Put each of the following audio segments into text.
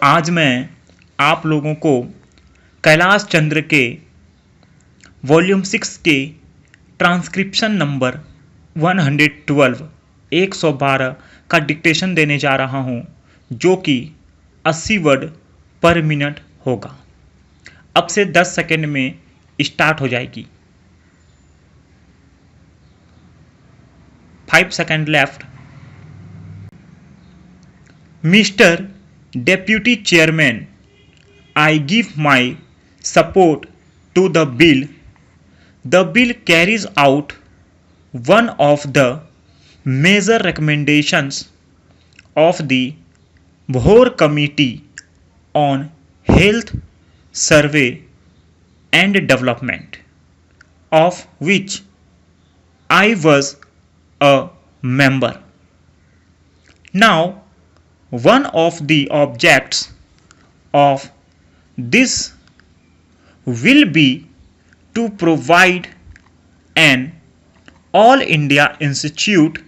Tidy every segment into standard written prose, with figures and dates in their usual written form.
आज मैं आप लोगों को कैलाश चंद्र के वॉल्यूम 6 के ट्रांसक्रिप्शन नंबर 112 112 का डिक्टेशन देने जा रहा हूँ, जो कि 80 वर्ड पर मिनट होगा। अब से 10 सेकंड में स्टार्ट हो जाएगी। 5 second left. Mister Deputy Chairman, I give my support to the bill. The bill carries out one of the major recommendations of the Bhor Committee on Health Survey and Development, of which I was a member. Now, one of the objects of this will be to provide an All India Institute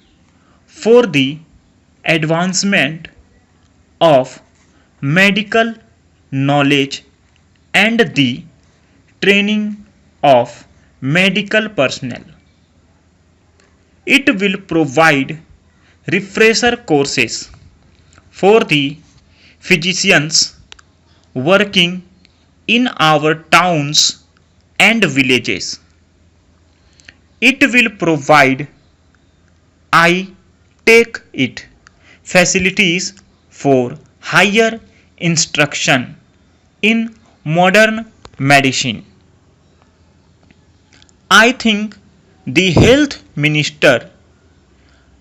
for the advancement of medical knowledge and the training of medical personnel. It will provide refresher courses for the physicians working in our towns and villages. It will provide, I take it, facilities for higher instruction in modern medicine. I think the health minister,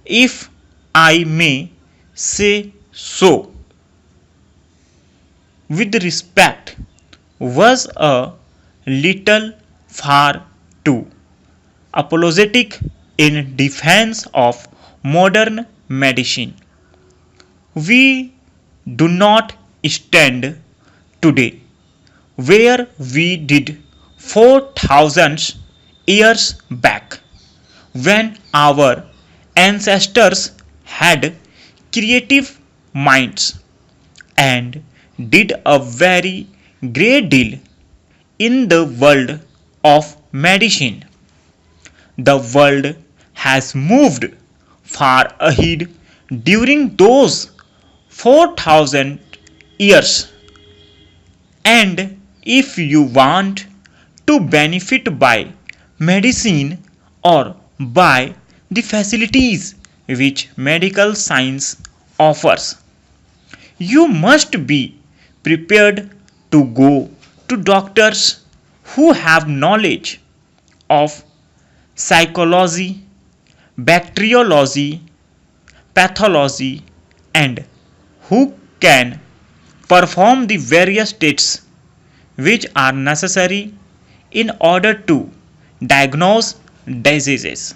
if I may say so, with respect, was a little far too apologetic in defense of modern medicine. We do not stand today where we did 4,000 years back, when our ancestors had creative minds and did a very great deal in the world of medicine. The world has moved far ahead during those 4,000 years, and if you want to benefit by medicine or by the facilities which medical science offers, you must be prepared to go to doctors who have knowledge of psychology, bacteriology, pathology, and who can perform the various tests which are necessary in order to diagnose diseases.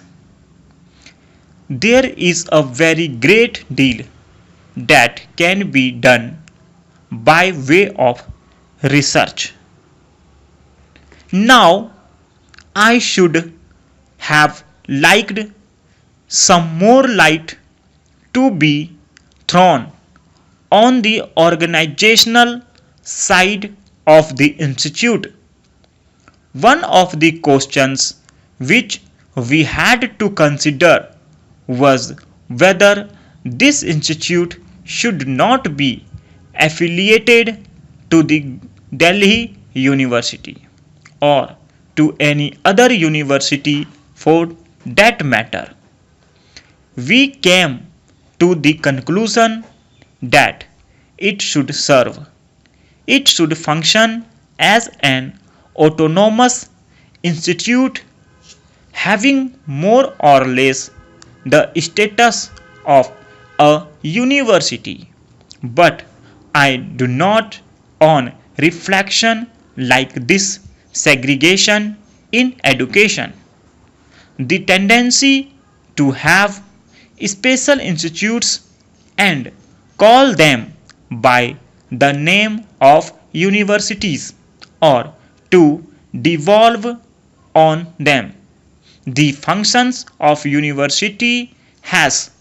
There is a very great deal that can be done by way of research. Now, I should have liked some more light to be thrown on the organizational side of the institute. One of the questions which we had to consider was whether this institute should not be affiliated to the Delhi University or to any other university for that matter. We came to the conclusion that it should function as an autonomous institute having more or less the status of a university, but I do not, on reflection, like this segregation in education. The tendency to have special institutes and call them by the name of universities, or to devolve on them the functions of university has,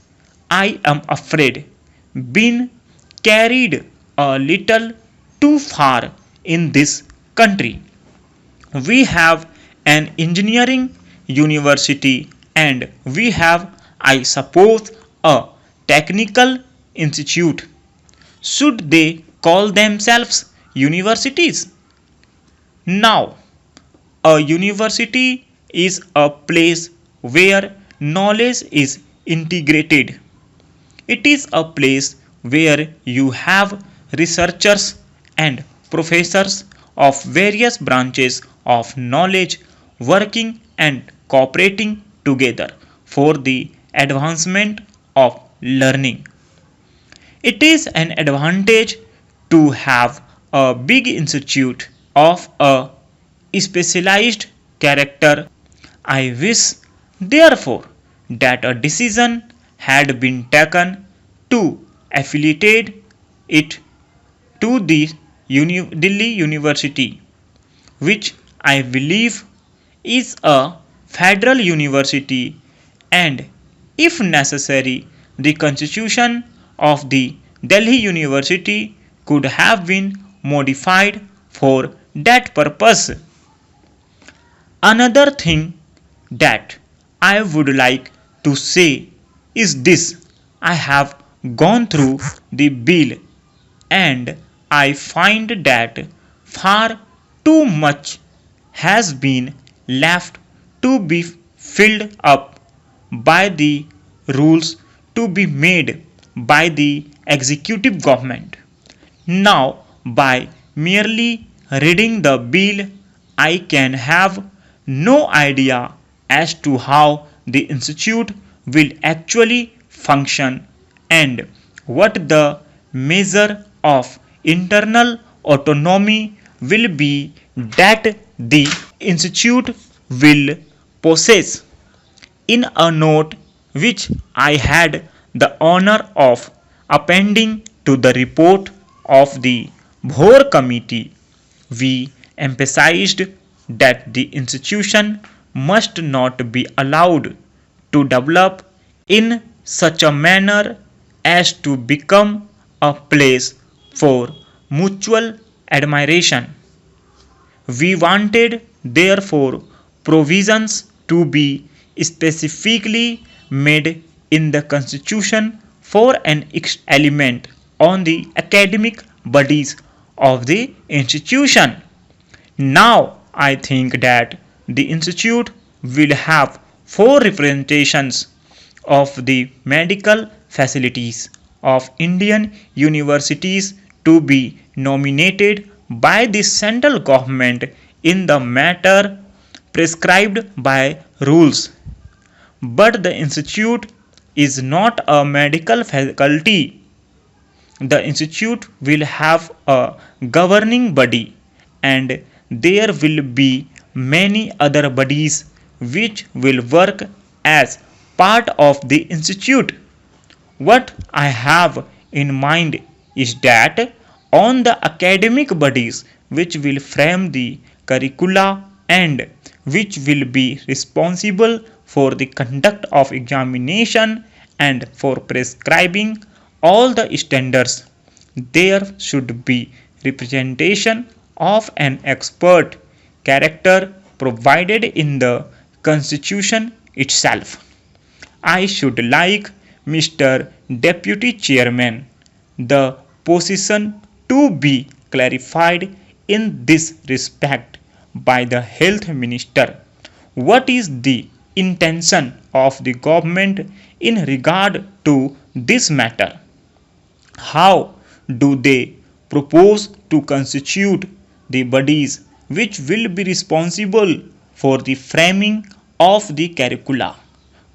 I am afraid, been carried a little too far in this country. We have an engineering university and we have, I suppose, a technical institute. Should they call themselves universities? Now, a university is a place where knowledge is integrated. It is a place where you have researchers and professors of various branches of knowledge working and cooperating together for the advancement of learning. It is an advantage to have a big institute of a specialized character. I wish, therefore, that a decision had been taken to affiliate it to the Delhi University, which I believe is a federal university, and if necessary, the constitution of the Delhi University could have been modified for that purpose. Another thing that I would like to say is this: I have gone through the bill and I find that far too much has been left to be filled up by the rules to be made by the executive government. Now, by merely reading the bill, I can have no idea as to how the institute will actually function and what the measure of internal autonomy will be that the institute will possess. In a note which I had the honor of appending to the report of the Bhor committee, we emphasized that the institution must not be allowed to develop in such a manner as to become a place for mutual admiration. We wanted, therefore, provisions to be specifically made in the Constitution for an element on the academic bodies of the institution. Now, I think that the institute will have four representations of the medical facilities of Indian universities to be nominated by the central government in the matter prescribed by rules. But the institute is not a medical faculty. The institute will have a governing body and there will be many other bodies which will work as part of the institute. What I have in mind is that on the academic bodies which will frame the curricula and which will be responsible for the conduct of examination and for prescribing all the standards, there should be representation of an expert character provided in the constitution itself. I should like, Mr. Deputy Chairman, the position to be clarified in this respect by the Health Minister. What is the intention of the government in regard to this matter? How do they propose to constitute the bodies which will be responsible for the framing of the curricula,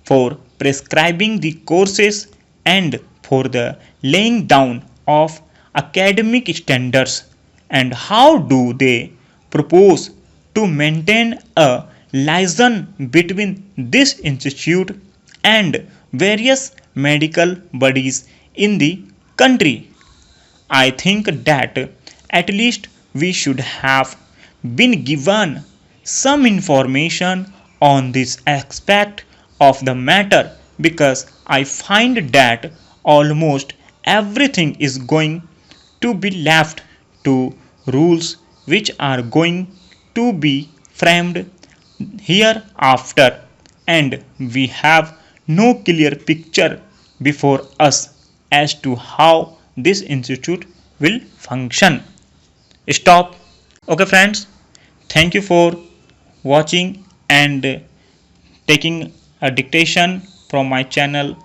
for prescribing the courses, and for the laying down of academic standards? And how do they propose to maintain a liaison between this institute and various medical bodies in the country? I think that at least we should have been given some information on this aspect of the matter, because I find that almost everything is going to be left to rules which are going to be framed hereafter, and we have no clear picture before us as to how this institute will function. Stop. Okay, friends, thank you for watching and taking a dictation from my channel.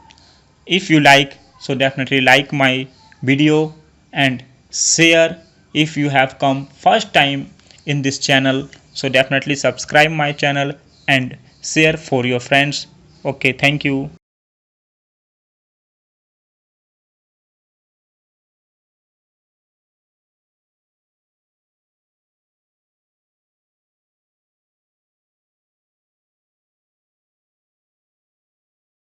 If you like, so definitely like my video and share. If you have come first time in this channel, so definitely subscribe my channel and share for your friends. Okay, thank you.